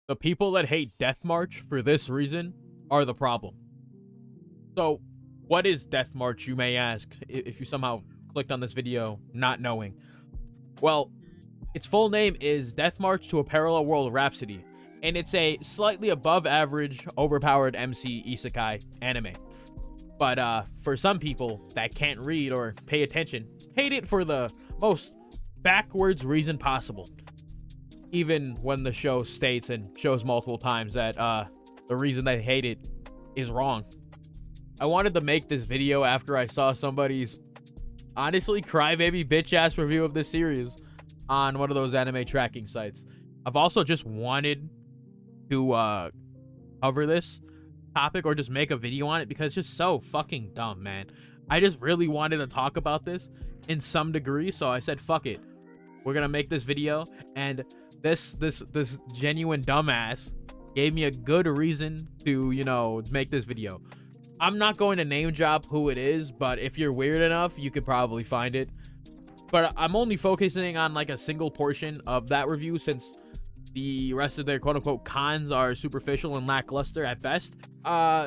The people that hate Death March for this reason are the problem. So, what is Death March, you may ask, if you somehow clicked on this video not knowing? Well, its full name is Death March to a Parallel World Rhapsody, and it's a slightly above average, overpowered MC Isekai anime. But for some people that can't read or pay attention, hate it for the most backwards reason possible. Even when the show states and shows multiple times that the reason they hate it is wrong. I wanted to make this video after I saw somebody's honestly crybaby bitch ass review of this series on one of those anime tracking sites. I've also just wanted to cover this topic or just make a video on it because it's just so fucking dumb, man. I just really wanted to talk about this in some degree, so I said fuck it, we're gonna make this video. And this genuine dumbass gave me a good reason to, you know, make this video. I'm not going to name drop who it is, but if you're weird enough, you could probably find it. But I'm only focusing on like a single portion of that review, since the rest of their quote-unquote cons are superficial and lackluster at best.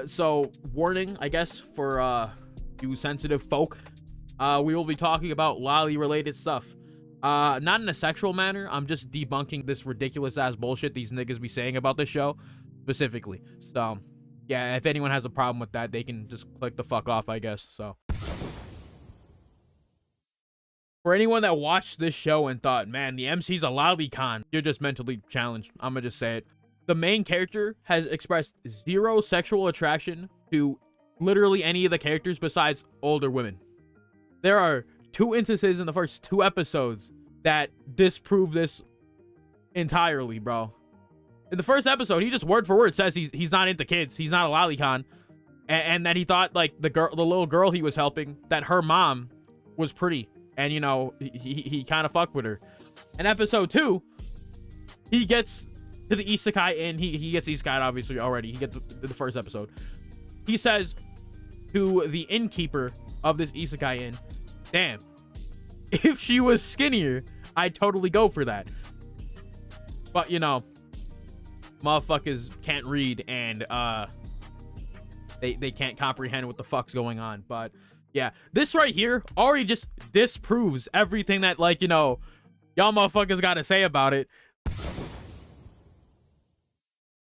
So warning, I guess, for you sensitive folk. We will be talking about lolly related stuff. Not in a sexual manner. I'm just debunking this ridiculous ass bullshit these niggas be saying about this show specifically. So yeah, if anyone has a problem with that, they can just click the fuck off, I guess. So for anyone that watched this show and thought, man, the MC's a lolicon, you're just mentally challenged. I'm gonna just say it. The main character has expressed zero sexual attraction to literally any of the characters besides older women. There are 2 instances in the first 2 episodes that disprove this entirely, bro. In the first episode, he just word for word says he's not into kids, he's not a lolicon, and that he thought like the little girl he was helping, that her mom was pretty, and you know, he kind of fucked with her. In episode 2, he gets to the Isekai Inn. He gets Isekai obviously already. He gets the first episode. He says to the innkeeper of this Isekai Inn, damn, if she was skinnier, I'd totally go for that. But you know, motherfuckers can't read, and they can't comprehend what the fuck's going on. But yeah, this right here already just disproves everything that, like, you know, y'all motherfuckers gotta say about it.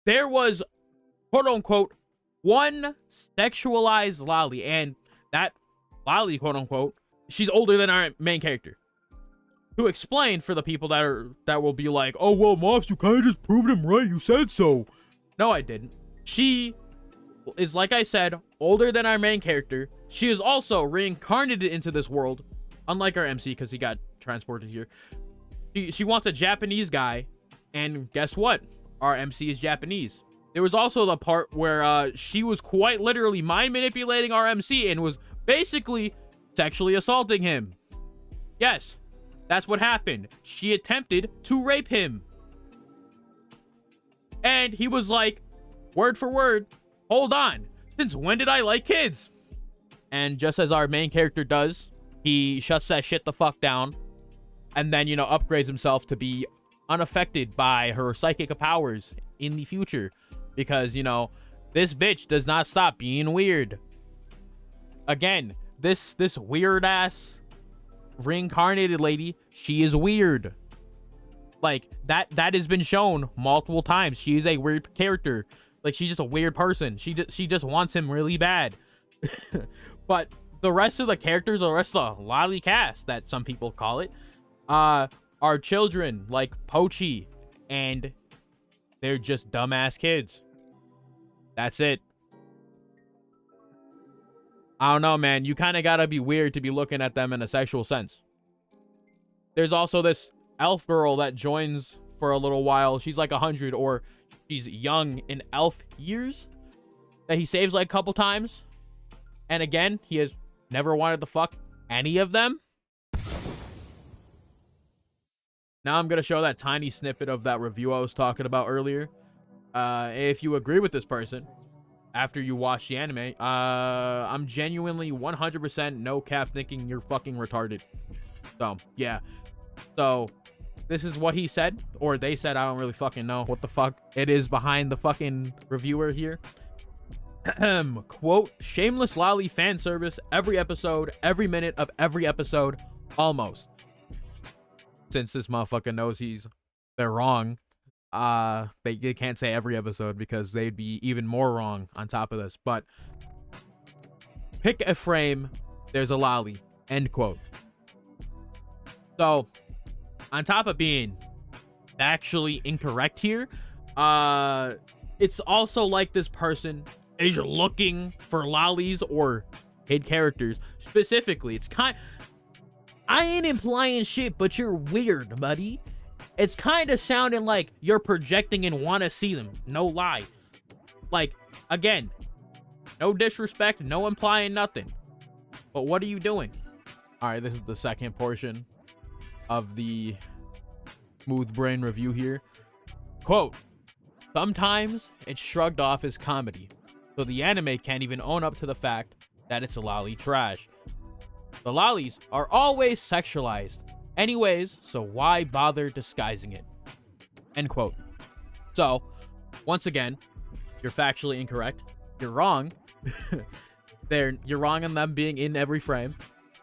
There was, quote unquote, one sexualized lolly, and that lolly, quote unquote, she's older than our main character. To explain for the people that will be like, oh well, Moffs, you kind of just proved him right, you said so. No, I didn't. She is, like I said, older than our main character. She is also reincarnated into this world, unlike our MC, because he got transported here. She wants a Japanese guy, and guess what? Our MC is Japanese. There was also the part where she was quite literally mind manipulating our MC and was basically sexually assaulting him. Yes, that's what happened. She attempted to rape him. And he was like, word for word, hold on, since when did I like kids? And just as our main character does, he shuts that shit the fuck down, and then, you know, upgrades himself to be unaffected by her psychic powers in the future. Because, you know, this bitch does not stop being weird. Again, this weird ass reincarnated lady, she is weird. Like, that has been shown multiple times. She is a weird character. Like, she's just a weird person. She just wants him really bad. But the rest of the characters, the rest of the lolly cast, that some people call it, are children like Pochi, and they're just dumbass kids. That's it. I don't know, man. You kind of gotta be weird to be looking at them in a sexual sense. There's also this elf girl that joins for a little while. She's like 100, or she's young in elf years, that he saves like a couple times. And again, he has never wanted to fuck any of them. Now I'm going to show that tiny snippet of that review I was talking about earlier. If you agree with this person after you watch the anime, I'm genuinely 100% no cap thinking you're fucking retarded. So, yeah. So, This is what he said, or they said. I don't really fucking know what the fuck it is behind the fucking reviewer here. Quote, shameless lolly fan service every episode, every minute of every episode, almost. Since this motherfucker knows they're wrong, they can't say every episode because they'd be even more wrong on top of this. But pick a frame, there's a lolly, end quote. So on top of being actually incorrect here, it's also like this person is looking for lollies or hid characters specifically. It's I ain't implying shit, but you're weird, buddy. It's kind of sounding like you're projecting and want to see them. No lie. Like, again, no disrespect, no implying nothing. But what are you doing? All right, this is the second portion of the Smooth Brain review here. Quote, sometimes it's shrugged off as comedy, so the anime can't even own up to the fact that it's lolly trash. The lollies are always sexualized anyways, so why bother disguising it? End quote. So, once again, you're factually incorrect. You're wrong. You're wrong on them being in every frame.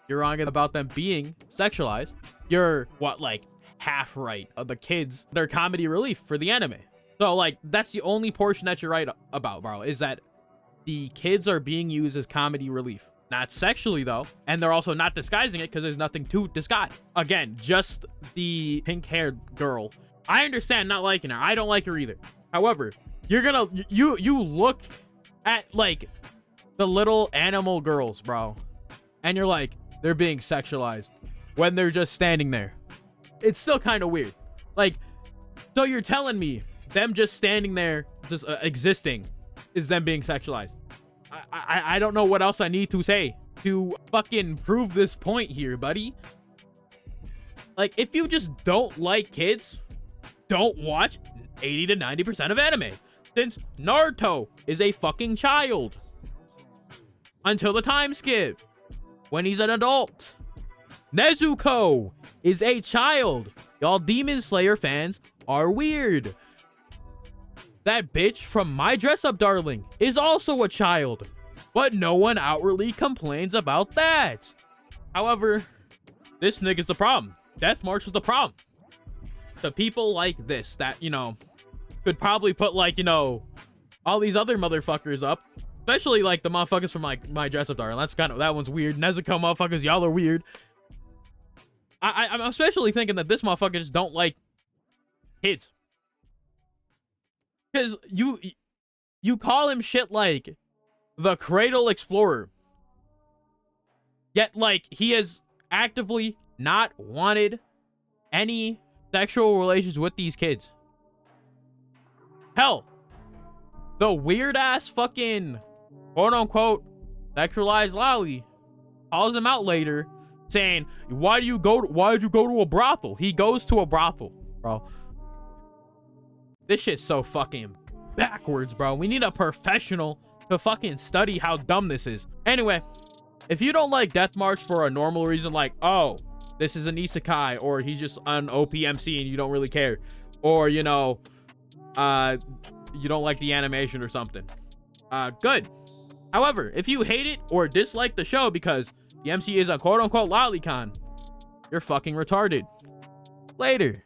You're wrong about them being sexualized. You're, like, half right of the kids. They're comedy relief for the anime. So, like, that's the only portion that you're right about, bro, is that the kids are being used as comedy relief. Not sexually, though. And they're also not disguising it because there's nothing to disguise. Again, just the pink-haired girl. I understand not liking her. I don't like her either. However, you're gonna... You look at, like, the little animal girls, bro. And you're like, they're being sexualized when they're just standing there. It's still kind of weird. Like, so you're telling me them just standing there, just existing, is them being sexualized. I don't know what else I need to say to fucking prove this point here, buddy. Like, if you just don't like kids, don't watch 80 to 90% of anime. Since Naruto is a fucking child. Until the time skip. When he's an adult. Nezuko is a child. Y'all Demon Slayer fans are weird. That bitch from My Dress Up Darling is also a child, but no one outwardly complains about that. However, this nigga's the problem. Death March is the problem. The people like this that, you know, could probably put, like, you know, all these other motherfuckers up, especially like the motherfuckers from like My Dress Up Darling. That one's weird. Nezuko motherfuckers, y'all are weird. I'm especially thinking that this motherfucker just don't like kids. Because you call him shit like the Cradle Explorer. Yet, like, he has actively not wanted any sexual relations with these kids. Hell, the weird-ass fucking quote-unquote sexualized lolly calls him out later saying, why did you go to a brothel? He goes to a brothel, bro. This shit's so fucking backwards, bro. We need a professional to fucking study how dumb this is. Anyway, if you don't like Death March for a normal reason, like, oh, this is an isekai, or he's just on OPMC and you don't really care, or, you know, you don't like the animation or something, good. However, if you hate it or dislike the show because the MC is a quote-unquote lolicon, you're fucking retarded. Later.